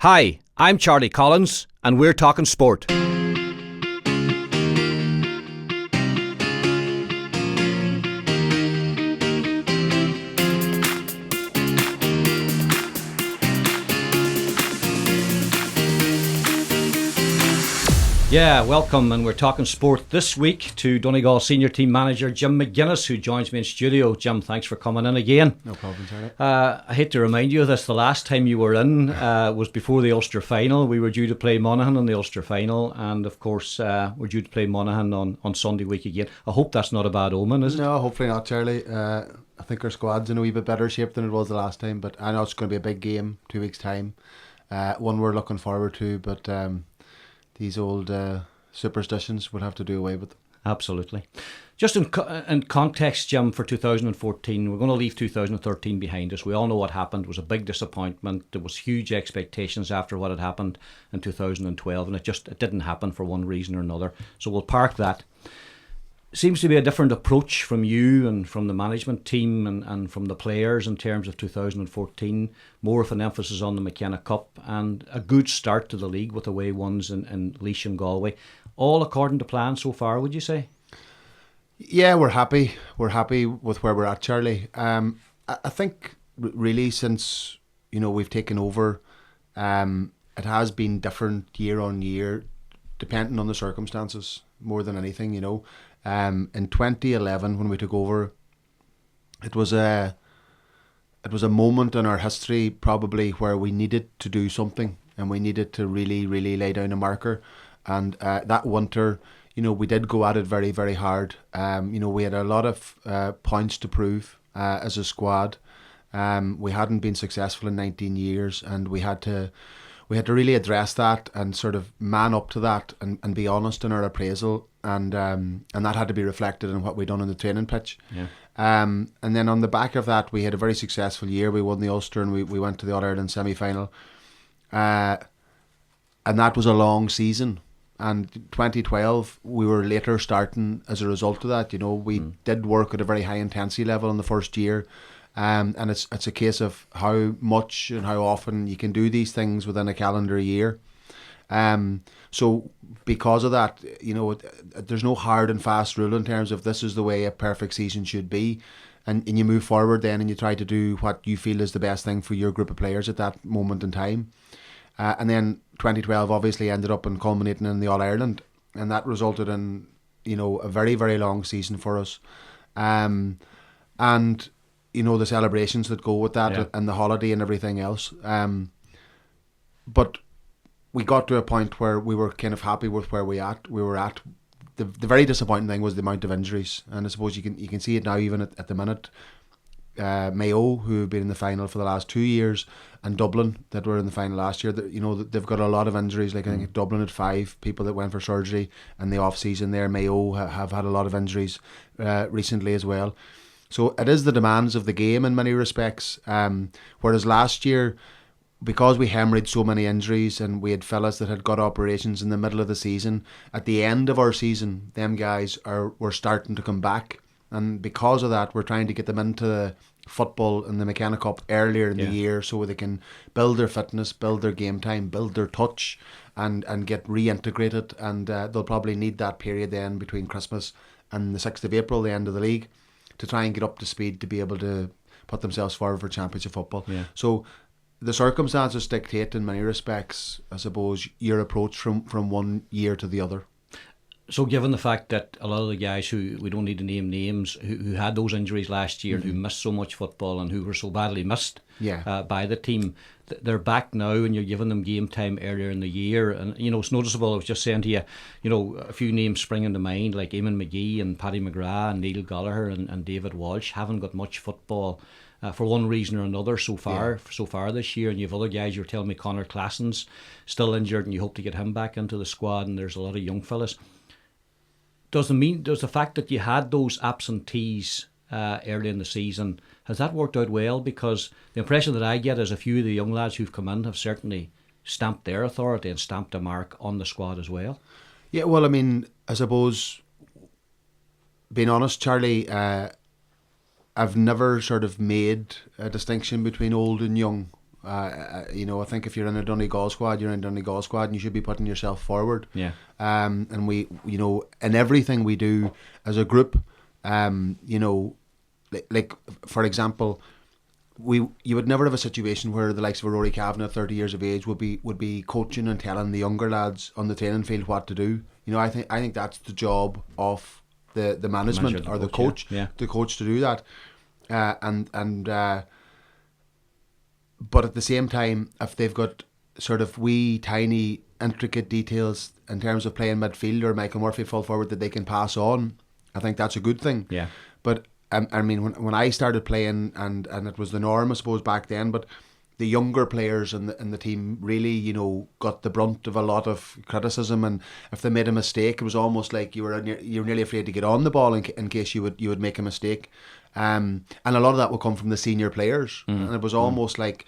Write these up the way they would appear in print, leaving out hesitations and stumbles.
Hi, I'm Charlie Collins, and we're talking sport. Yeah, welcome, and we're talking sport this week to Donegal Senior Team Manager Jim McGuinness, who joins me in studio. Jim, thanks for coming in again. No problem, Charlie. I hate to remind you of this, the last time you were in was before the Ulster final. We were due to play Monaghan in the Ulster final, and of course we're due to play Monaghan on Sunday week again. I hope that's not a bad omen, is it? No, hopefully not, Charlie. I think our squad's in a wee bit better shape than it was the last time, but I know it's going to be a big game, 2 weeks' time. One we're looking forward to, but these old superstitions would have to do away with them. Absolutely. Just in context, Jim, for 2014, we're going to leave 2013 behind us. We all know what happened. It was a big disappointment. There was huge expectations after what had happened in 2012, and it didn't happen for one reason or another. So we'll park that. Seems to be a different approach from you and from the management team and from the players in terms of 2014. More of an emphasis on the McKenna Cup and a good start to the league with away ones in Laois and Galway. All according to plan so far, would you say? Yeah, we're happy. We're happy with where we're at, Charlie. I think really since we've taken over, it has been different year on year, depending on the circumstances more than anything. In 2011 when we took over, it was a moment in our history probably where we needed to do something and we needed to really, really lay down a marker. And that winter, we did go at it very, very hard. We had a lot of points to prove as a squad. We hadn't been successful in 19 years, and we had to really address that and sort of man up to that and be honest in our appraisal, and that had to be reflected in what we'd done on the training pitch. Yeah. And then on the back of that, we had a very successful year. We won the Ulster and we went to the All-Ireland semi-final. And that was a long season. And 2012, we were later starting as a result of that. We did work at a very high intensity level in the first year. And it's a case of how much and how often you can do these things within a calendar year. So because of that, there's no hard and fast rule in terms of this is the way a perfect season should be. And you move forward then and you try to do what you feel is the best thing for your group of players at that moment in time. And then 2012 obviously ended up in culminating in the All-Ireland. And that resulted in, a very, very long season for us. And the celebrations that go with that, and the holiday and everything else. But we got to a point where we were kind of happy with where we were at. The very disappointing thing was the amount of injuries, and I suppose you can see it now even at the minute. Mayo, who have been in the final for the last 2 years, and Dublin that were in the final last year, they've got a lot of injuries. Like I think Dublin had 5 people that went for surgery in the off season there. Mayo have had a lot of injuries recently as well. So it is the demands of the game in many respects. Whereas last year, because we hemorrhaged so many injuries and we had fellas that had got operations in the middle of the season, at the end of our season, them guys were starting to come back. And because of that, we're trying to get them into football and the McKenna Cup earlier in the year so they can build their fitness, build their game time, build their touch and get reintegrated. And they'll probably need that period then between Christmas and the 6th of April, the end of the league, to try and get up to speed to be able to put themselves forward for championship football. Yeah. So the circumstances dictate in many respects, I suppose, your approach from one year to the other. So given the fact that a lot of the guys who we don't need to name names who had those injuries last year and who missed so much football and who were so badly missed by the team, they're back now and you're giving them game time earlier in the year. And it's noticeable. I was just saying to you, a few names spring into mind like Eamon McGee and Paddy McGrath and Neil Gallagher and David Walsh haven't got much football for one reason or another so far this year. And you have other guys. You're telling me Conor Classen's still injured and you hope to get him back into the squad, and there's a lot of young fellas. Does the fact that you had those absentees early in the season, has that worked out well? Because the impression that I get is a few of the young lads who've come in have certainly stamped their authority and stamped a mark on the squad as well. Yeah, well, I mean, I suppose, being honest, Charlie, I've never sort of made a distinction between old and young. You know, I think if you're in a Donegal squad, you're in a Donegal squad, and you should be putting yourself forward. Yeah. And we, you know, in everything we do as a group, you know, like for example, you would never have a situation where the likes of Rory Kavanagh, 30 years of age, would be coaching and telling the younger lads on the training field what to do. You know, I think that's the job of the management or the coach, the coach to do that. But at the same time, if they've got sort of wee tiny intricate details in terms of playing midfield or Michael Murphy full forward that they can pass on, I think that's a good thing. Yeah. But I mean, when I started playing, and it was the norm, I suppose, back then, but the younger players in the team really, you know, got the brunt of a lot of criticism, and if they made a mistake, it was almost like you were nearly afraid to get on the ball in case you would make a mistake. And a lot of that would come from the senior players, and it was almost like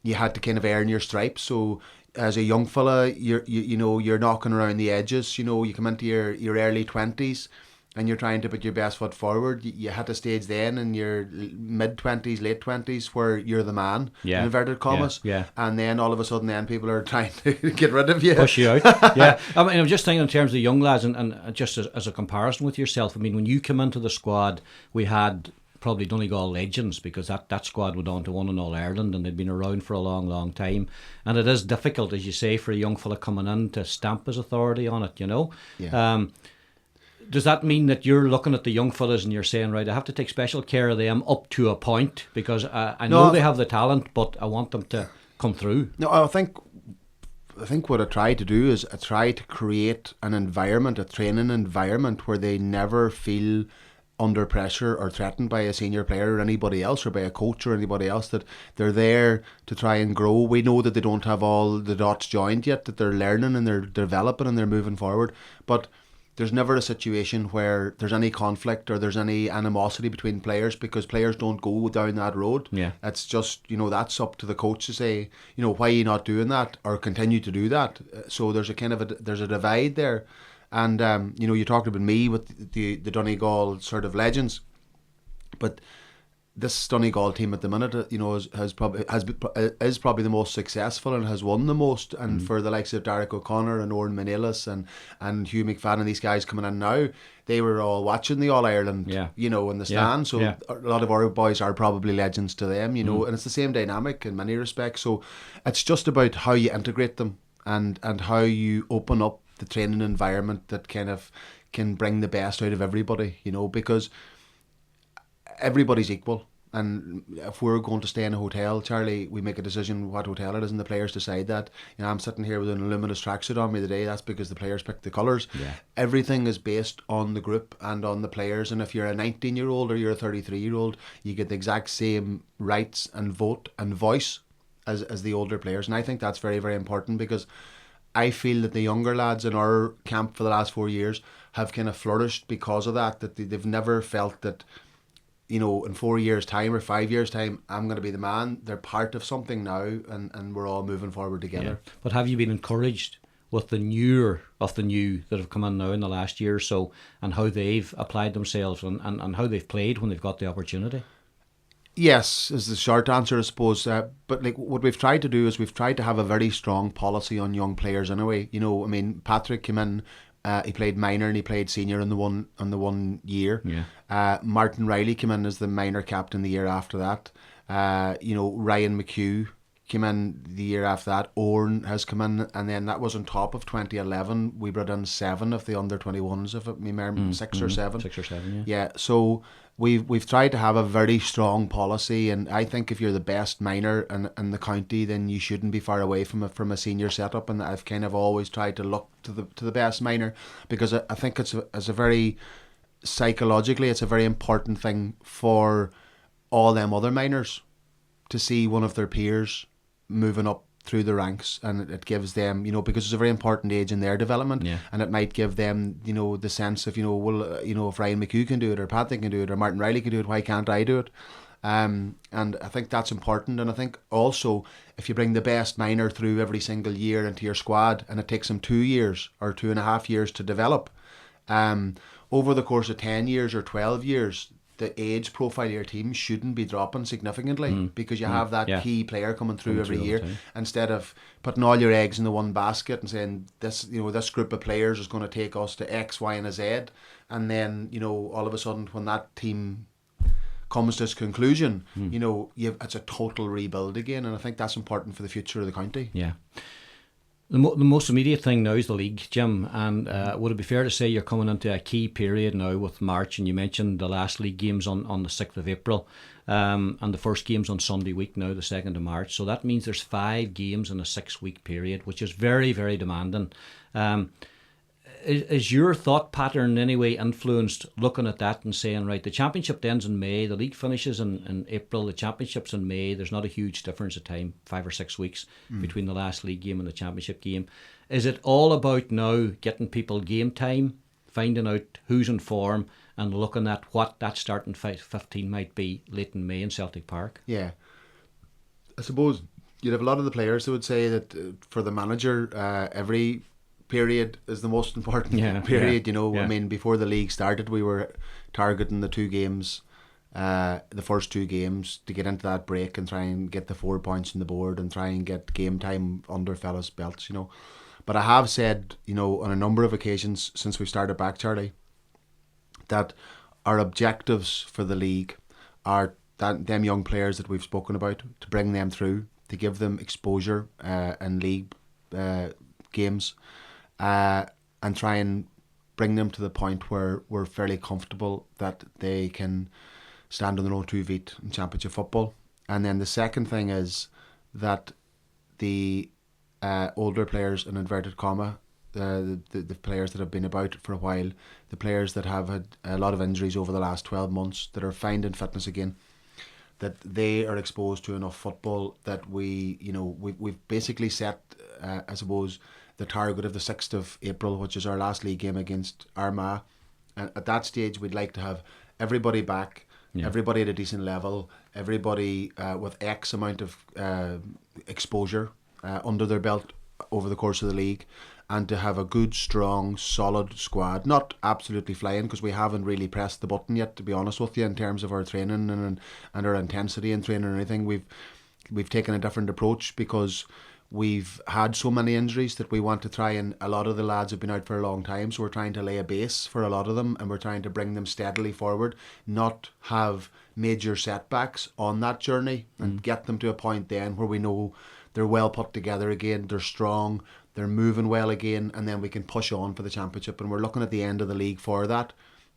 you had to kind of earn your stripes. So as a young fella, you're knocking around the edges. You know, you come into your early 20s, and you're trying to put your best foot forward. You had a stage then in your mid-20s, late 20s, where you're the man, in inverted commas. Yeah. And then all of a sudden, then people are trying to get rid of you. Push you out. Yeah. I mean, I'm just thinking in terms of the young lads, and just as a comparison with yourself, I mean, when you came into the squad, we had probably Donegal legends, because that squad went on to win in All Ireland, and they'd been around for a long, long time. And it is difficult, as you say, for a young fella coming in to stamp his authority on it, you know. Yeah. Does that mean that you're looking at the young fellas and you're saying, right, I have to take special care of them up to a point, because I know they have the talent, but I want them to come through? No, I think what I try to do is I try to create an environment, a training environment, where they never feel under pressure or threatened by a senior player or anybody else, or by a coach or anybody else, that they're there to try and grow. We know that they don't have all the dots joined yet, that they're learning and they're developing and they're moving forward, but there's never a situation where there's any conflict or there's any animosity between players, because players don't go down that road. Yeah. It's just, you know, that's up to the coach to say, you know, why are you not doing that, or continue to do that. So there's a kind of there's a divide there. And, you know, you talked about me with the Donegal sort of legends, but this Donegal team at the minute, you know, is probably the most successful and has won the most. And for the likes of Derek O'Connor and Oran Manelis and Hugh McFadden, these guys coming in now, they were all watching the All Ireland, you know, in the stand. So a lot of our boys are probably legends to them, you know, and it's the same dynamic in many respects. So it's just about how you integrate them and how you open up the training environment that kind of can bring the best out of everybody, you know, because everybody's equal. And if we're going to stay in a hotel, Charlie, we make a decision what hotel it is, and the players decide that. You know, I'm sitting here with an luminous tracksuit on me today. That's because the players picked the colours. Yeah. Everything is based on the group and on the players. And if you're a 19-year-old or you're a 33-year-old, you get the exact same rights and vote and voice as the older players. And I think that's very, very important, because I feel that the younger lads in our camp for the last 4 years have kind of flourished because of that they've never felt that, you know, in 4 years' time or 5 years' time, I'm going to be the man. They're part of something now, and we're all moving forward together. Yeah. But have you been encouraged with the newer of the new that have come in now in the last year or so, and how they've applied themselves and how they've played when they've got the opportunity? Yes, is the short answer, I suppose. But like what we've tried to do is we've tried to have a very strong policy on young players anyway. You know, I mean, Patrick came in, he played minor and he played senior in the one year. Yeah. Martin Riley came in as the minor captain the year after that. You know, Ryan McHugh came in the year after that. Oran has come in, and then that was on top of 2011. We brought in 7 of the under 21s, if it me remember, 6 or 7. 6 or 7, yeah. So we've tried to have a very strong policy, and I think if you're the best minor in the county, then you shouldn't be far away from a senior setup. And I've kind of always tried to look to the best minor, because I think it's a very psychologically, it's a very important thing for all them other minors to see one of their peers moving up through the ranks, and it gives them, you know, because it's a very important age in their development, and it might give them, you know, the sense of, you know, well, you know, if Ryan McHugh can do it, or Patrick can do it, or Martin Riley can do it, why can't I do it? And I think that's important. And I think also, if you bring the best minor through every single year into your squad, and it takes them 2 years or 2.5 years to develop, over the course of 10 years or 12 years, the age profile of your team shouldn't be dropping significantly because you have that key player coming through every year, instead of putting all your eggs in the one basket and saying this group of players is going to take us to X, Y, and Z, and then all of a sudden when that team comes to its conclusion, it's a total rebuild again, and I think that's important for the future of the county. Yeah. The most immediate thing now is the league, Jim, and would it be fair to say you're coming into a key period now with March, and you mentioned the last league games on the 6th of April, and the first game's on Sunday week now, the 2nd of March, so that means there's 5 games in a 6-week period, which is very, very demanding. Is your thought pattern in any way influenced looking at that and saying, right, the championship ends in May, the league finishes in April, the championship's in May, there's not a huge difference of time, 5 or 6 weeks between the last league game and the championship game. Is it all about now getting people game time, finding out who's in form and looking at what that starting 15 might be late in May in Celtic Park? Yeah. I suppose you'd have a lot of the players that would say that for the manager, every period is the most important period. I mean, before the league started, we were targeting the 2 games, the first 2 games, to get into that break and try and get the 4 points on the board and try and get game time under fellas' belts. But I have said, on a number of occasions since we started back, Charlie, that our objectives for the league are them young players that we've spoken about, to bring them through, to give them exposure in league games, and try and bring them to the point where we're fairly comfortable that they can stand on their own 2 feet in championship football. And then the second thing is that the older players, in inverted comma, the players that have been about for a while, the players that have had a lot of injuries over the last 12 months, that are finding fitness again, that they are exposed to enough football that we've basically set, I suppose, the target of the 6th of April, which is our last league game against Armagh. And at that stage, we'd like to have everybody back, everybody at a decent level, everybody with X amount of exposure under their belt over the course of the league, and to have a good, strong, solid squad. Not absolutely flying, because we haven't really pressed the button yet, to be honest with you, in terms of our training and our intensity in training or anything. We've taken a different approach because we've had so many injuries that we want to try, and a lot of the lads have been out for a long time, so we're trying to lay a base for a lot of them, and we're trying to bring them steadily forward, not have major setbacks on that journey, and get them to a point then where we know they're well put together again, they're strong, they're moving well again, and then we can push on for the championship. And we're looking at the end of the league for that.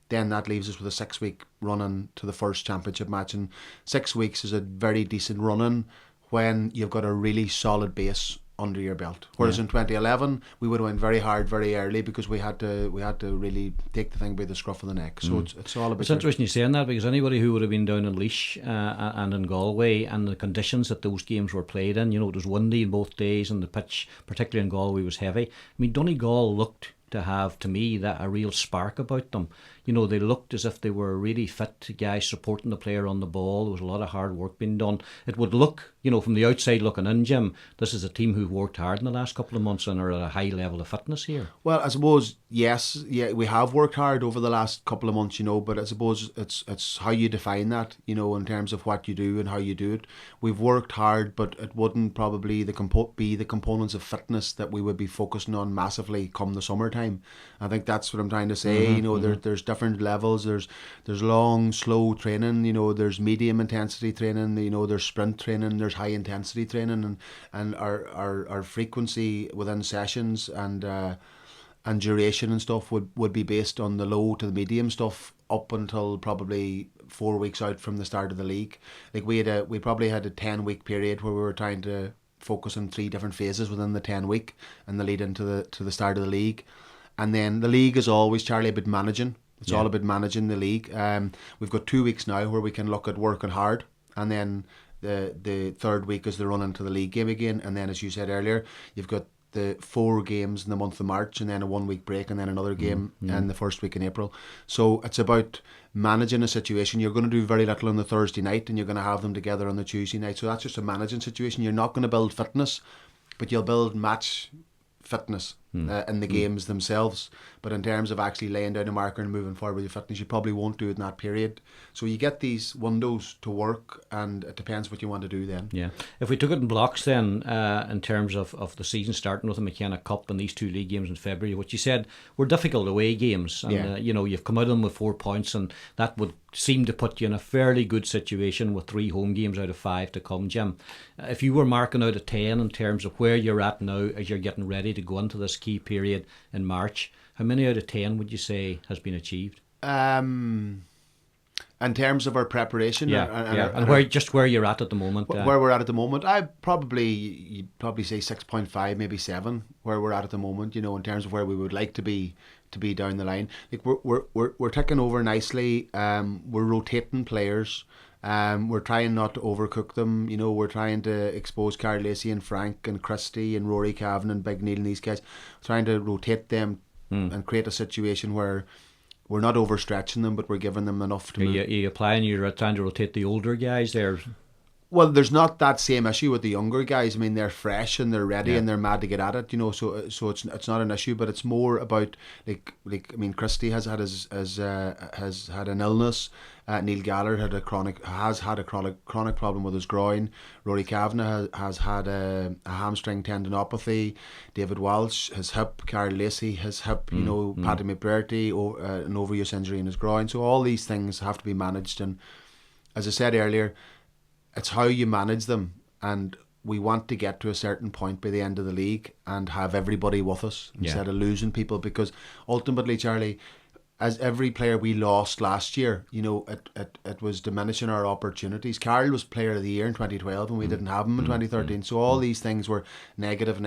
Then that leaves us with a 6-week run-in to the first championship match, and 6 weeks is a very decent run-in when you've got a really solid base under your belt. Whereas in 2011 we would have went very hard very early, because we had to really take the thing by the scruff of the neck. So it's all about. It's interesting you saying that, because anybody who would have been down in Laois and in Galway, and the conditions that those games were played in, it was windy both days, and the pitch, particularly in Galway, was heavy. I mean, Donegal looked to have, to me, that a real spark about them. They looked as if they were really fit guys supporting the player on the ball. There was a lot of hard work being done. It would look, from the outside looking in, Jim, this is a team who've worked hard in the last couple of months and are at a high level of fitness here. Well, I suppose, yes, we have worked hard over the last couple of months, but I suppose it's how you define that, in terms of what you do and how you do it. We've worked hard, but it wouldn't probably be the components of fitness that we would be focusing on massively come the summertime. I think that's what I'm trying to say. There's different levels. There's long, slow training. There's medium intensity training. There's sprint training. There's high intensity training, and our frequency within sessions and duration and stuff would be based on the low to the medium stuff up until probably 4 weeks out from the start of the league. Like we probably had a 10-week period where we were trying to focus on 3 different phases within the 10 week and the lead into the start of the league. And then the league is always, Charlie, about managing. It's all about managing the league. We've got 2 weeks now where we can look at working hard, and then the third week is the run into the league game again. And then, as you said earlier, you've got the 4 games in the month of March, and then a 1 week break, and then another game in the first week in April. So it's about managing a situation. You're going to do very little on the Thursday night, and you're going to have them together on the Tuesday night. So that's just a managing situation. You're not going to build fitness, but you'll build match fitness. in the games themselves. But in terms of actually laying down a marker and moving forward with your fitness, you probably won't do it in that period. So you get these windows to work, and it depends what you want to do then. Yeah. If we took it in blocks then, in terms of the season starting with the McKenna Cup and these 2 league games in February, what you said were difficult away games. And, you've come out of them with 4 points, and that would seem to put you in a fairly good situation with 3 home games out of 5 to come, Jim. If you were marking out a 10 in terms of where you're at now as you're getting ready to go into this key period in March, how many out of 10 would you say has been achieved? In terms of our preparation, and where you're at the moment, where we're at the moment, you'd probably say 6.5, maybe 7. Where we're at the moment, in terms of where we would like to be down the line. Like we're ticking over nicely. We're rotating players. We're trying not to overcook them. We're trying to expose Carl Lacey and Frank and Christie and Rory Cavan and Big Neil and these guys. Trying to rotate them and create a situation where we're not overstretching them, but we're giving them enough to move. You're trying to rotate the older guys there. Well, there's not that same issue with the younger guys. I mean, they're fresh and they're ready and they're mad to get at it. So it's not an issue, but it's more about like I mean, Christie has had has had an illness. Neil Gallard has had a chronic problem with his groin. Rory Kavanagh has had a hamstring tendinopathy. David Walsh, his hip. Carl Lacey, his hip. Paddy McBrearty, an overuse injury in his groin. So all these things have to be managed. And as I said earlier, it's how you manage them, and we want to get to a certain point by the end of the league and have everybody with us instead of losing people, because ultimately, Charlie, as every player we lost last year, it was diminishing our opportunities. Carl was player of the year in 2012 and we didn't have him in 2013. So all these things were negative.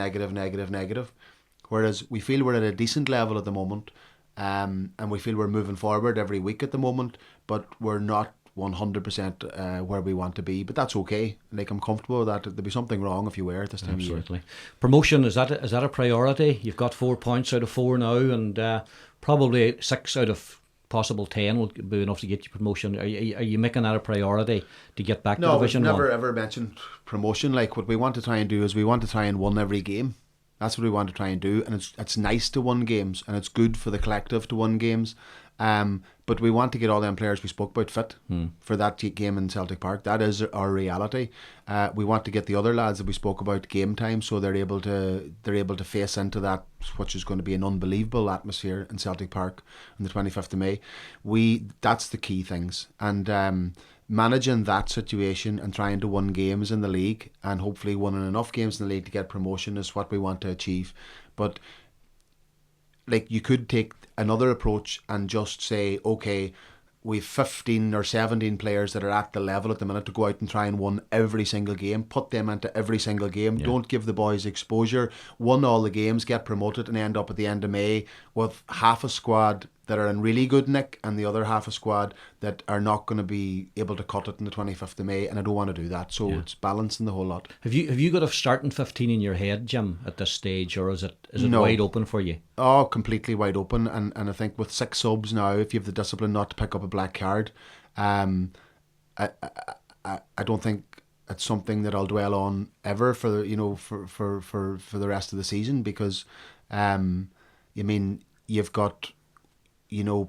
Whereas we feel we're at a decent level at the moment, and we feel we're moving forward every week at the moment, but we're not 100% where we want to be, but that's okay. Like, I'm comfortable with that. There'd be something wrong if you were at this time of year. Promotion, is that a priority? You've got 4 points out of 4 now, and probably 6 out of possible 10 will be enough to get you promotion. Are you making that a priority to get back to Division 1? No, we've never ever mentioned promotion. Like, what we want to try and do is we want to try and win every game. That's what we want to try and do, and it's nice to win games, and it's good for the collective to win games. But we want to get all them players we spoke about fit for that game in Celtic Park. That is our reality. We want to get the other lads that we spoke about game time, so they're able to face into that, which is going to be an unbelievable atmosphere in Celtic Park on the 25th of May. That's the key things, and managing that situation and trying to win games in the league, and hopefully winning enough games in the league to get promotion, is what we want to achieve. But like, you could take another approach and just say, okay, we've 15 or 17 players that are at the level at the minute to go out and try and win every single game, put them into every single game, don't give the boys exposure, win all the games, get promoted, and end up at the end of May with half a squad that are in really good nick and the other half a squad that are not going to be able to cut it on the 25th of May, and I don't want to do that. So it's balancing the whole lot. Have you got a starting 15 in your head, Jim, at this stage, or is it no. wide open for you? Oh, completely wide open, and I think with 6 subs now, if you have the discipline not to pick up a black card, I don't think it's something that I'll dwell on ever for the rest of the season, because you've got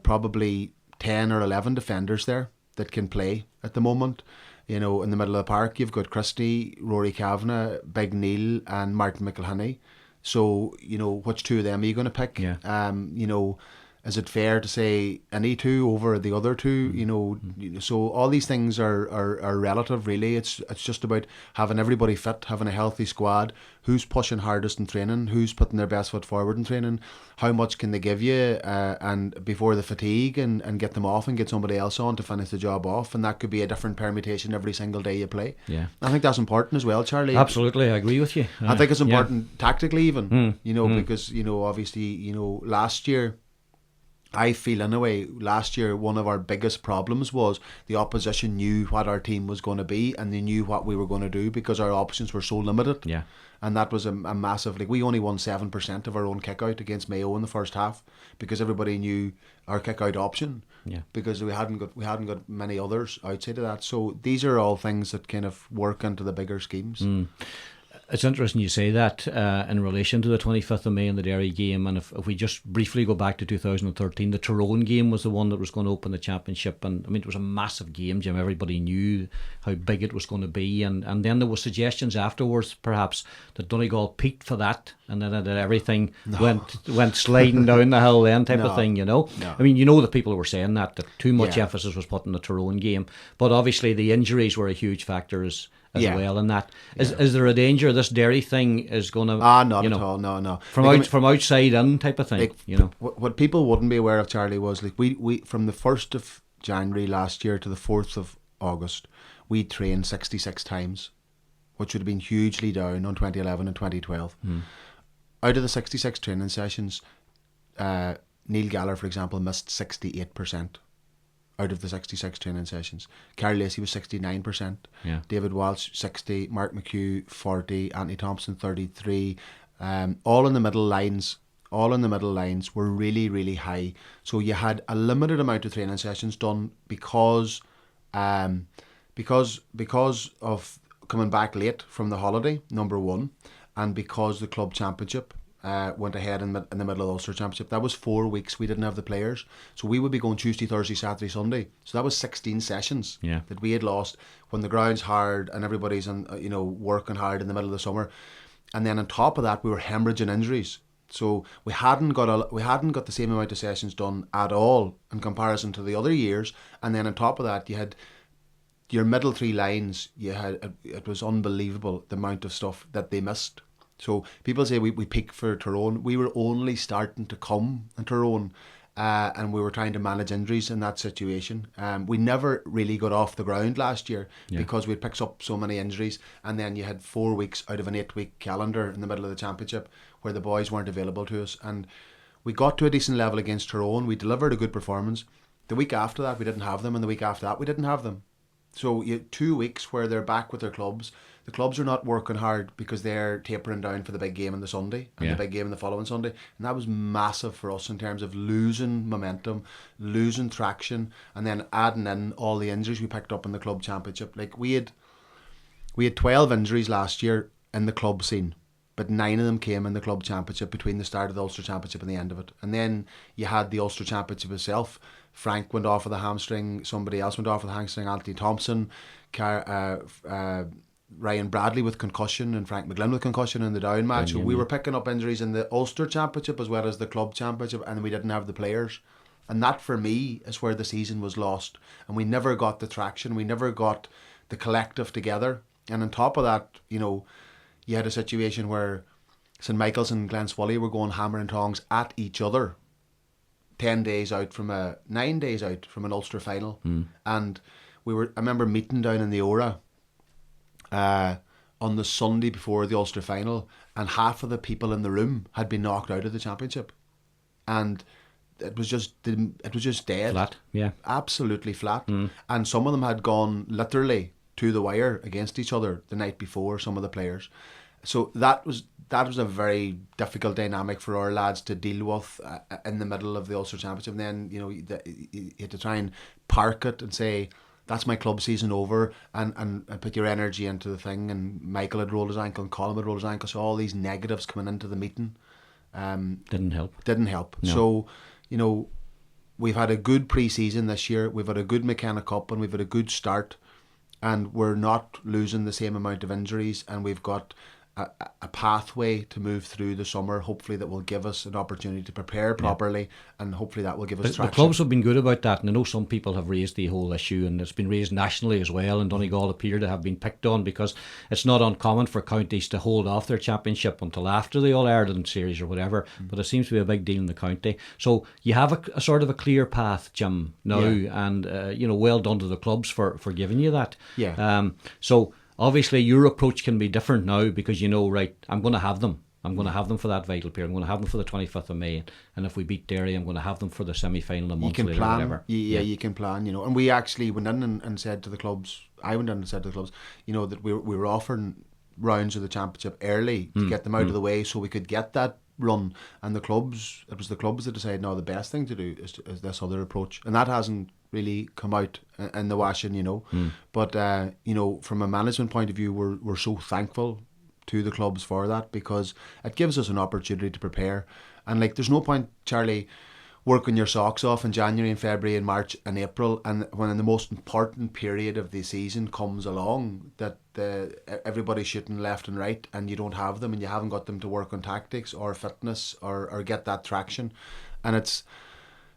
probably 10 or 11 defenders there that can play at the moment. In the middle of the park, you've got Christie, Rory Kavanagh, Big Neil, and Martin McElhinney. So, which 2 of them are you going to pick? Yeah. Is it fair to say any 2 over the other 2? So all these things are relative, really. It's just about having everybody fit, having a healthy squad, who's pushing hardest in training, who's putting their best foot forward in training, how much can they give you, and before the fatigue, and get them off and get somebody else on to finish the job off, and that could be a different permutation every single day you play. Yeah, I think that's important as well, Charlie. Absolutely, I agree with you. I think it's important tactically even, because obviously last year, I feel in a way, last year one of our biggest problems was the opposition knew what our team was going to be, and they knew what we were going to do, because our options were so limited. Yeah. And that was a massive, we only won 7% of our own kick out against Mayo in the first half, because everybody knew our kick out option. Yeah. Because we hadn't got many others outside of that. So these are all things that kind of work into the bigger schemes. It's interesting you say that in relation to the 25th of May and the Derry game. And if we just briefly go back to 2013, the Tyrone game was the one that was going to open the championship. And I mean, it was a massive game, Jim. Everybody knew how big it was going to be. And then there were suggestions afterwards, perhaps, that Donegal peaked for that. And then everything went sliding down the hill then type of thing, you know. No. I mean, you know that people were saying that too much emphasis was put on the Tyrone game. But obviously the injuries were a huge factor as well in that. Is there a danger this Derry thing is going to... not at all, no. From outside in type of thing, like, you know. What people wouldn't be aware of, Charlie, was like we from the 1st of January last year to the 4th of August, we trained 66 times, which would have been hugely down on 2011 and 2012. Out of the 66 training sessions, Neil Gallagher, for example, missed 68%. Out of the 66 training sessions. Carrie Lacey was 69%. Yeah. David Walsh 60%, Mark McHugh 40%, Anthony Thompson 33%. All in the middle lines were really, really high. So you had a limited amount of training sessions done because of coming back late from the holiday, number one, and because the club championship went ahead in the middle of the Ulster Championship. That was 4 weeks we didn't have the players. So we would be going Tuesday, Thursday, Saturday, Sunday. So that was 16 sessions that we had lost when the ground's hard and everybody's working hard in the middle of the summer. And then on top of that, we were hemorrhaging injuries. So we hadn't got the same amount of sessions done at all in comparison to the other years. And then on top of that, you had your middle three lines. It was unbelievable the amount of stuff that they missed. So people say we peaked for Tyrone. We were only starting to come in Tyrone, and we were trying to manage injuries in that situation. We never really got off the ground last year because we'd picked up so many injuries, and then you had 4 weeks out of an 8-week calendar in the middle of the championship where the boys weren't available to us. And we got to a decent level against Tyrone. We delivered a good performance. The week after that, we didn't have them, and the week after that, we didn't have them. So you had 2 weeks where they're back with their clubs. The clubs are not working hard because they're tapering down for the big game on the Sunday and the big game on the following Sunday. And that was massive for us in terms of losing momentum, losing traction, and then adding in all the injuries we picked up in the club championship. Like we had 12 injuries last year in the club scene, but 9 of them came in the club championship between the start of the Ulster Championship and the end of it. And then you had the Ulster Championship itself. Frank went off with a hamstring, somebody else went off with a hamstring, Anthony Thompson, Ryan Bradley with concussion, and Frank McGlynn with concussion in the down match. So we were picking up injuries in the Ulster Championship as well as the club championship, and we didn't have the players. And that for me is where the season was lost, and we never got the traction, we never got the collective together. And on top of that, you had a situation where St Michael's and Glenswally were going hammer and tongs at each other 9 days out from an Ulster final. And I remember meeting down in the Ora on the Sunday before the Ulster final, and half of the people in the room had been knocked out of the championship, and it was just dead, flat, absolutely flat. And some of them had gone literally to the wire against each other the night before, some of the players. So that was a very difficult dynamic for our lads to deal with in the middle of the Ulster Championship. And then you had to try and park it and say, that's my club season over, and put your energy into the thing. And Michael had rolled his ankle and Colin had rolled his ankle, so all these negatives coming into the meeting didn't help. No. So we've had a good pre-season this year, we've had a good McKenna Cup, and we've had a good start, and we're not losing the same amount of injuries, and we've got a pathway to move through the summer, hopefully, that will give us an opportunity to prepare properly, and hopefully that will give us traction. The clubs have been good about that, and I know some people have raised the whole issue, and it's been raised nationally as well, and Donegal appear to have been picked on because it's not uncommon for counties to hold off their championship until after the All-Ireland series or whatever, but it seems to be a big deal in the county. So you have a sort of a clear path, Jim, now, and well done to the clubs for giving you that. So obviously your approach can be different now because right, I'm going to have them. I'm going to have them for that vital period. I'm going to have them for the 25th of May. And if we beat Derry, I'm going to have them for the semi-final a month later or whatever. You can plan, And we actually went in and said to the clubs, I went in and said to the clubs, that we were offering rounds of the championship early to get them out of the way so we could get that run. And it was the clubs that decided, no, the best thing to do is this other approach. And that hasn't really come out in the washing, But, from a management point of view, we're so thankful to the clubs for that, because it gives us an opportunity to prepare. And like, there's no point, Charlie, working your socks off in January and February and March and April, and when the most important period of the season comes along, that everybody's shooting left and right, and you don't have them, and you haven't got them to work on tactics or fitness or get that traction. And it's,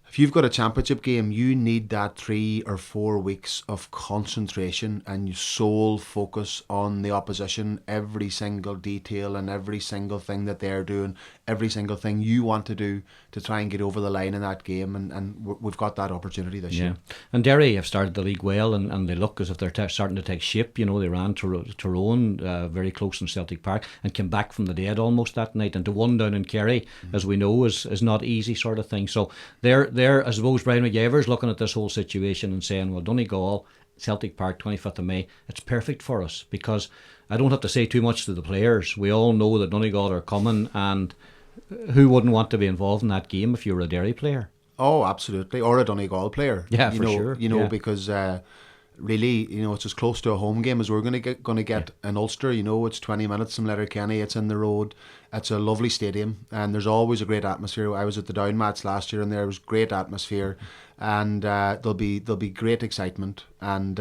if you've got a championship game, you need that 3 or 4 weeks of concentration and sole focus on the opposition, every single detail and every single thing that they're doing, every single thing you want to do to try and get over the line in that game. And we've got that opportunity this year. And Derry have started the league well, and they look as if they're starting to take shape. You know, they ran Tyrone very close in Celtic Park and came back from the dead almost that night. And to one down in Kerry, as we know, is not easy sort of thing. So they're I suppose Brian McGuinness looking at this whole situation and saying, well, Donegal, Celtic Park, 25th of May, it's perfect for us, because I don't have to say too much to the players. We all know that Donegal are coming, and who wouldn't want to be involved in that game if you're a Derry player? Oh, absolutely. Or a Donegal player. Yeah, for sure. You know, because really, you know, it's as close to a home game as we're going to get in Ulster. You know, it's 20 minutes from Letterkenny. It's in the road. It's a lovely stadium, and there's always a great atmosphere. I was at the Down match last year, and there was great atmosphere, and there'll be great excitement, and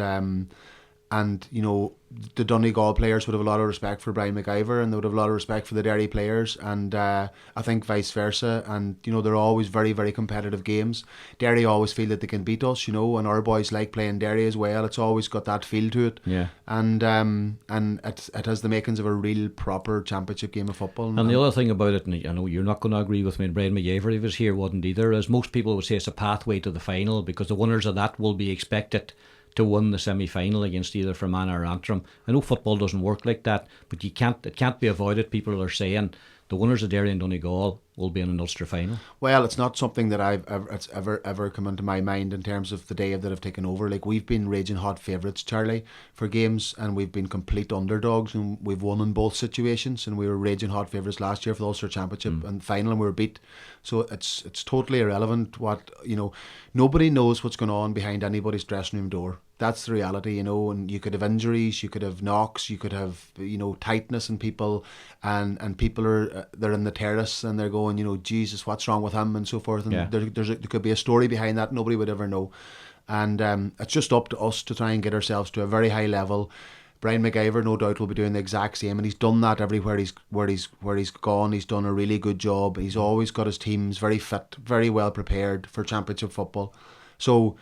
you know, the Donegal players would have a lot of respect for Brian McIver, and they would have a lot of respect for the Derry players, and I think vice versa. And you know, they're always very, very competitive games. Derry always feel that they can beat us, you know, and our boys like playing Derry as well. It's always got that feel to it. Yeah. And it has the makings of a real proper championship game of football. And the other thing about it, and I know you're not going to agree with me, and Brian McIver, if he was here, wouldn't either, is most people would say it's a pathway to the final, because the winners of that will be expected to win the semi-final against either Fermanagh or Antrim. I know football doesn't work like that, but it can't be avoided. People are saying the winners of Derry and Donegal will be in an Ulster final. Well, it's not something that it's ever come into my mind in terms of the day that have taken over. Like, we've been raging hot favourites, Charlie, for games, and we've been complete underdogs, and we've won in both situations. And we were raging hot favourites last year for the Ulster Championship and final, and we were beat. So it's totally irrelevant what, you know. Nobody knows what's going on behind anybody's dressing room door. That's the reality, you know. And you could have injuries, you could have knocks, you could have, you know, tightness in people, and people they're in the terrace and they're going, you know, Jesus, what's wrong with him, and so forth. And there could be a story behind that nobody would ever know. And it's just up to us to try and get ourselves to a very high level. Brian McIver, no doubt, will be doing the exact same, and he's done that everywhere where he's gone. He's done a really good job. He's always got his teams very fit, very well prepared for championship football. So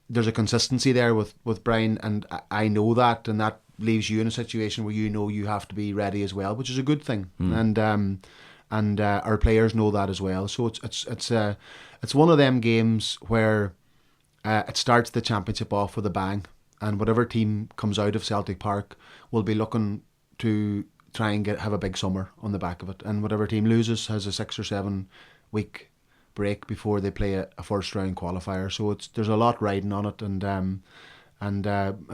there's a consistency there with Brian, and I know that, and that leaves you in a situation where you know you have to be ready as well, which is a good thing. And our players know that as well. So it's one of them games where it starts the championship off with a bang, and whatever team comes out of Celtic Park will be looking to try and have a big summer on the back of it, and whatever team loses has a 6 or 7 week break before they play a first round qualifier. So there's a lot riding on it, and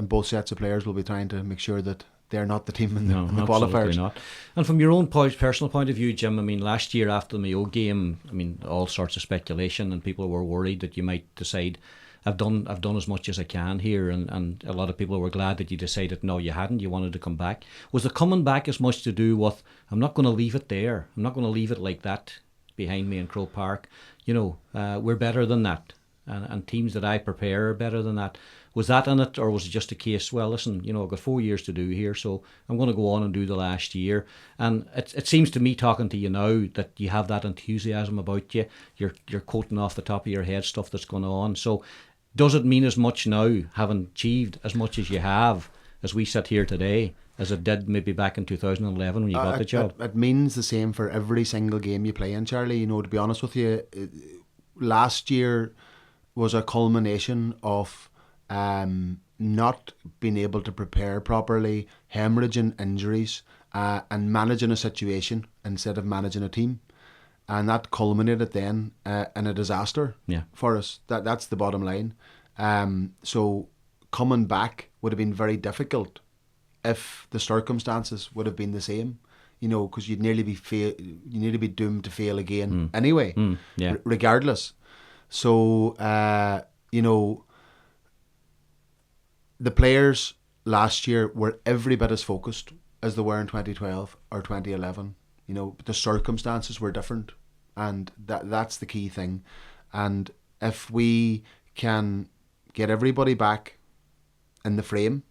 both sets of players will be trying to make sure that they're not the team in the qualifiers. Not. And from your own personal point of view, Jim, I mean, last year after the Mayo game, I mean, all sorts of speculation, and people were worried that you might decide, I've done as much as I can here, and a lot of people were glad that you decided no, you hadn't, you wanted to come back. Was the coming back as much to do with, I'm not going to leave it there, I'm not going to leave it like that behind me in Croke Park, you know, we're better than that, and teams that I prepare are better than that? Was that in it, or was it just a case, well, listen, you know, I've got 4 years to do here, so I'm going to go on and do the last year? And it seems to me, talking to you now, that you have that enthusiasm about you. You're quoting off the top of your head stuff that's going on. So does it mean as much now, having achieved as much as you have, as we sit here today, as it did maybe back in 2011 when you got the job? It means the same for every single game you play in, Charlie. You know, to be honest with you, last year was a culmination of not being able to prepare properly, hemorrhaging injuries, and managing a situation instead of managing a team. And that culminated then in a disaster for us. That's the bottom line. So coming back would have been very difficult if the circumstances would have been the same, you know, because you'd nearly be doomed to fail again anyway, regardless. So you know, the players last year were every bit as focused as they were in 2012 or 2011. You know, the circumstances were different, and that's the key thing. And if we can get everybody back in the frame,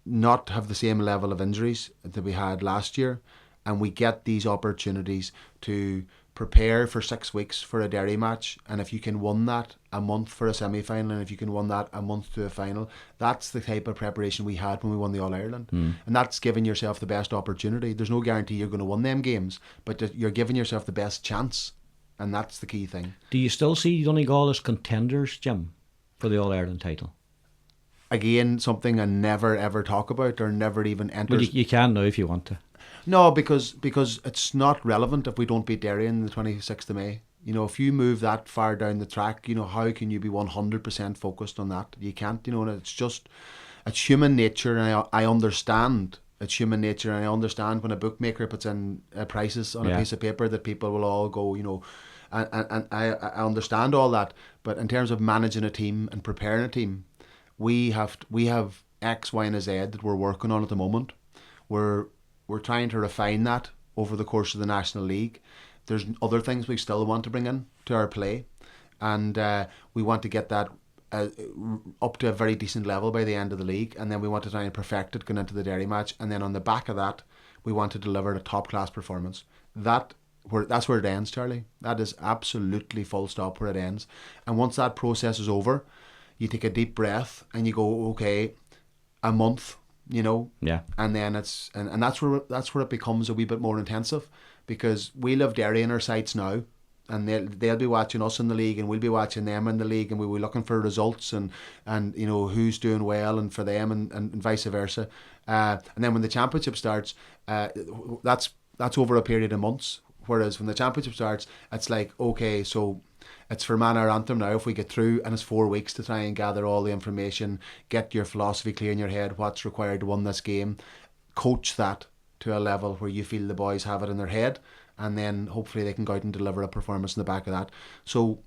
not have the same level of injuries that we had last year, and we get these opportunities to prepare for 6 weeks for a Derry match, and if you can win that a month for a semi-final, and if you can win that a month to a final, that's the type of preparation we had when we won the All-Ireland. And that's giving yourself the best opportunity. There's no guarantee you're going to win them games, but you're giving yourself the best chance, and that's the key thing. Do you still see Donegal as contenders, Jim, for the All-Ireland title? Again, something I never ever talk about, or never even enters. Well, you can now if you want to. No, because it's not relevant if we don't beat Derry on the 26th of May. You know, if you move that far down the track, you know, how can you be 100% focused on that? You can't, you know, and it's human nature, and I understand it's human nature, and I understand when a bookmaker puts in prices on a piece of paper that people will all go, you know, and I understand all that. But in terms of managing a team and preparing a team, we have X, Y, and Z that we're working on at the moment. We're trying to refine that over the course of the National League. There's other things we still want to bring in to our play, and we want to get that up to a very decent level by the end of the league, and then we want to try and perfect it going into the Derry match, and then on the back of that we want to deliver a top class performance. That's where it ends, Charlie. That is absolutely full stop where it ends. And once that process is over, you take a deep breath and you go, okay, a month, you know, and then it's and that's where it becomes a wee bit more intensive, because we live Derry in our sights now, and they'll be watching us in the league, and we'll be watching them in the league, and we'll be looking for results and you know, who's doing well, and for them and vice versa, and then when the championship starts, that's over a period of months, whereas when the championship starts, it's like, okay, so it's for man our anthem now if we get through, and it's 4 weeks to try and gather all the information, get your philosophy clear in your head, what's required to win this game, coach that to a level where you feel the boys have it in their head, and then hopefully they can go out and deliver a performance in the back of that. So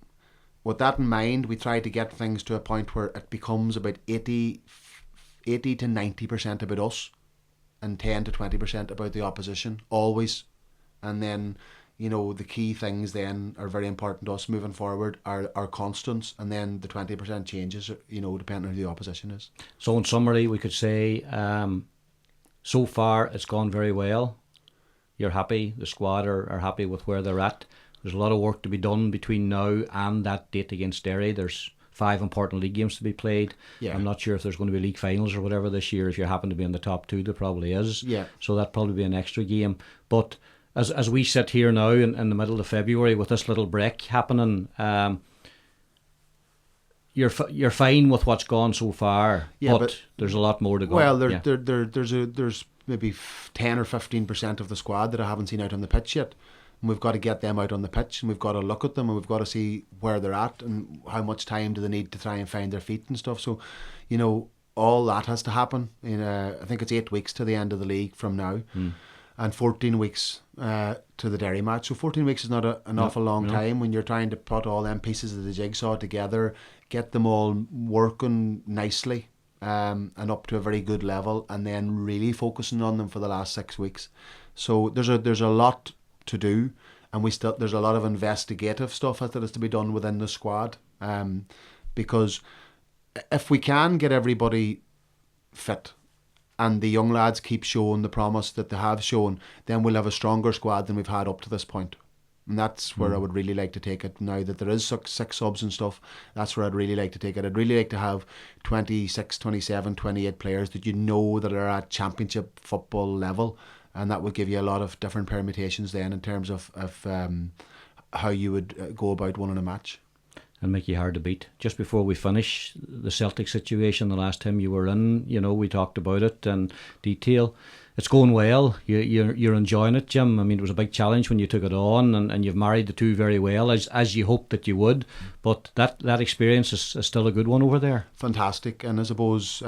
with that in mind, we try to get things to a point where it becomes about 80 to 90% about us and 10 to 20% about the opposition, always. And then, you know, the key things then are very important to us moving forward are constants, and then the 20% changes, you know, depending on who the opposition is. So in summary, we could say so far it's gone very well. You're happy, the squad are happy with where they're at. There's a lot of work to be done between now and that date against Derry. There's 5 important league games to be played. I'm not sure if there's going to be league finals or whatever this year. If you happen to be in the top 2, there probably is. So that'll probably be an extra game. But as we sit here now in the middle of February with this little break happening, you're fine with what's gone so far, but there's a lot more to go. Well, there's maybe 10 or 15% of the squad that I haven't seen out on the pitch yet, and we've got to get them out on the pitch, and we've got to look at them, and we've got to see where they're at and how much time do they need to try and find their feet and stuff. So, you know, all that has to happen. I think it's 8 weeks to the end of the league from now. And 14 weeks to the Derry match. So 14 weeks is not an awful long time when you're trying to put all them pieces of the jigsaw together, get them all working nicely and up to a very good level, and then really focusing on them for the last 6 weeks. So there's a lot to do, and there's a lot of investigative stuff that is to be done within the squad, because if we can get everybody fit, and the young lads keep showing the promise that they have shown, then we'll have a stronger squad than we've had up to this point. And that's where I would really like to take it now that there is 6 subs and stuff. That's where I'd really like to take it. I'd really like to have 26, 27, 28 players that you know that are at championship football level, and that would give you a lot of different permutations then in terms of how you would go about winning a match. And make you hard to beat. Just before we finish, the Celtic situation, the last time you were in, you know, we talked about it in detail. It's going well. You're enjoying it, Jim. I mean, it was a big challenge when you took it on, and you've married the two very well, as you hoped that you would. But that experience is still a good one over there. Fantastic. And I suppose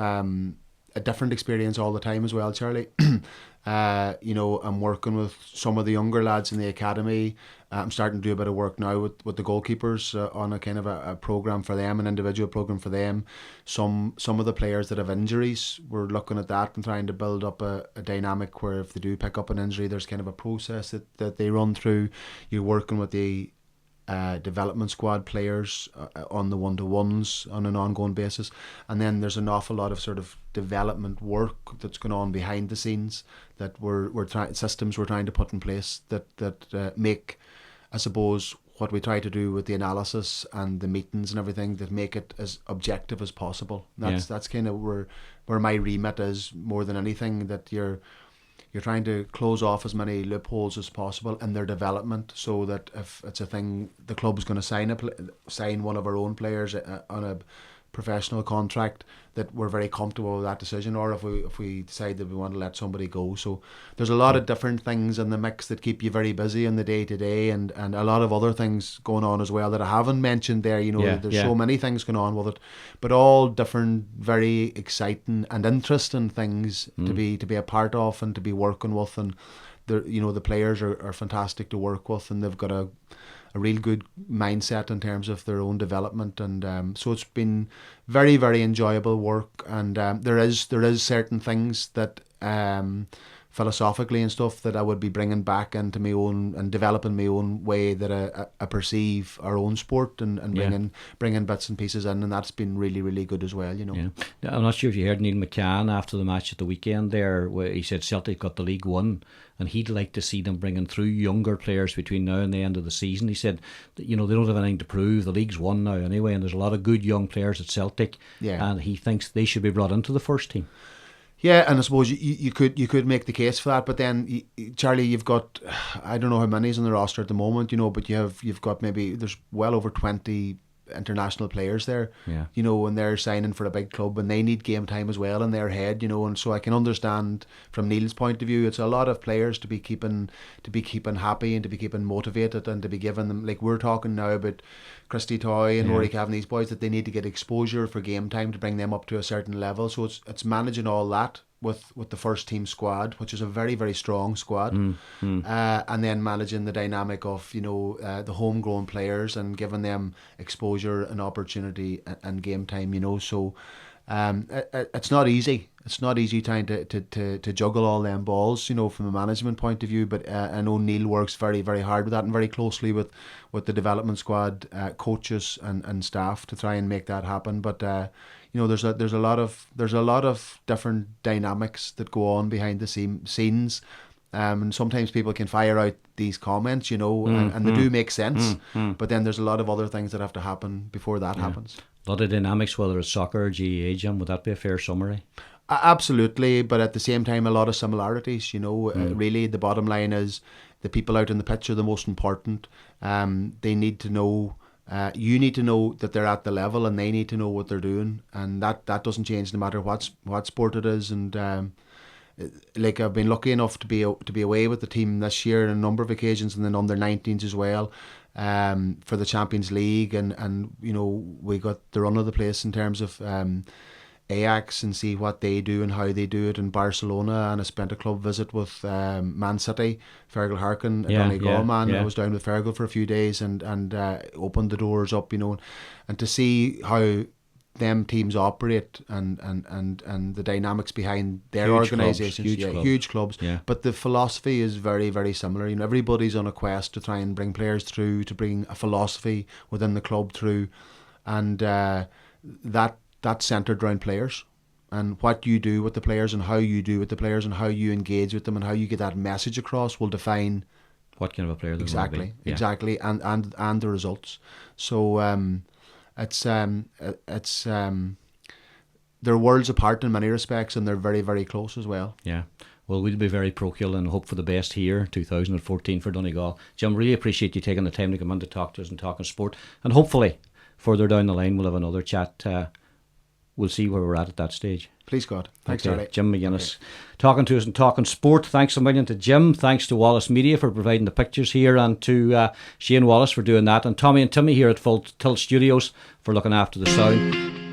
a different experience all the time as well, Charlie. You know, I'm working with some of the younger lads in the academy. I'm starting to do a bit of work now with the goalkeepers on a kind of a program for them, an individual program for them. Some of the players that have injuries, we're looking at that and trying to build up a dynamic where if they do pick up an injury, there's kind of a process that they run through. You're working with the development squad players on the one-to-ones on an ongoing basis, and then there's an awful lot of sort of development work that's going on behind the scenes that systems we're trying to put in place that make, I suppose, what we try to do with the analysis and the meetings and everything, that make it as objective as possible. That's kind of where my remit is more than anything, that you're trying to close off as many loopholes as possible in their development, so that if it's a thing the club's going to sign one of our own players on a professional contract, that we're very comfortable with that decision, or if we decide that we want to let somebody go. So there's a lot of different things in the mix that keep you very busy in the day to day, and a lot of other things going on as well that I haven't mentioned there. You know, there's so many things going on with it, but all different, very exciting and interesting things to be a part of and to be working with. And the players are fantastic to work with, and they've got a real good mindset in terms of their own development, and so it's been very, very enjoyable work. And there is certain things that philosophically and stuff that I would be bringing back into my own and developing my own way that I perceive our own sport, and bringing bits and pieces in, and that's been really, really good as well, you know. Yeah. I'm not sure if you heard Neil McCann after the match at the weekend there, where he said Celtic got the League One and he'd like to see them bringing through younger players between now and the end of the season. He said that, you know, they don't have anything to prove. The league's won now anyway, and there's a lot of good young players at Celtic, and he thinks they should be brought into the first team. Yeah, and I suppose you could make the case for that, but then Charlie, you've got, I don't know how many is on the roster at the moment, you know, but you've got maybe there's well over 20 international players there, you know, and they're signing for a big club and they need game time as well in their head, you know, and so I can understand from Neil's point of view, it's a lot of players to be keeping happy and to be keeping motivated and to be giving them, like we're talking now about Christy Toy and Rory Cavan, these boys, that they need to get exposure for game time to bring them up to a certain level. So it's managing all that with the first team squad, which is a very, very strong squad, and then managing the dynamic of, you know, the homegrown players and giving them exposure and opportunity and game time, you know. So it's not easy. It's not easy trying to juggle all them balls, you know, from a management point of view. But I know Neil works very, very hard with that and very closely with the development squad, coaches and staff to try and make that happen. But you know, there's a lot of different dynamics that go on behind the scenes. And sometimes people can fire out these comments, you know, and they do make sense. But then there's a lot of other things that have to happen before that happens. A lot of dynamics, whether it's soccer or GAA, Jim, would that be a fair summary? Absolutely, but at the same time, a lot of similarities, you know. Really, the bottom line is the people out on the pitch are the most important. They need to know, you need to know that they're at the level, and they need to know what they're doing, and that doesn't change no matter what sport it is. And like, I've been lucky enough to be away with the team this year on a number of occasions, and then under 19s as well, for the Champions League, and you know, we got the run of the place in terms of Ajax and see what they do and how they do it in Barcelona. And I spent a club visit with Man City, Fergal Harkin, Donegal Man. I was down with Fergal for a few days and opened the doors up, you know, and to see how them teams operate and the dynamics behind their organisations. Huge clubs. Yeah. But the philosophy is very, very similar. You know, everybody's on a quest to try and bring players through, to bring a philosophy within the club through, and that's centred around players and what you do with the players and how you do with the players and how you engage with them and how you get that message across will define what kind of a player they want to be. Exactly, and the results. So they're worlds apart in many respects, and they're very, very close as well. Yeah. Well, we'll be very parochial and hope for the best here, 2014 for Donegal. Jim, really appreciate you taking the time to come in to talk to us and talking sport, and hopefully further down the line we'll have another chat. We'll see where we're at that stage. Please God. Thanks, Charlie. Jim McGuinness talking to us and talking sport. Thanks a million to Jim. Thanks to Wallace Media for providing the pictures here, and to Shane Wallace for doing that, and Tommy and Timmy here at Full Tilt Studios for looking after the sound.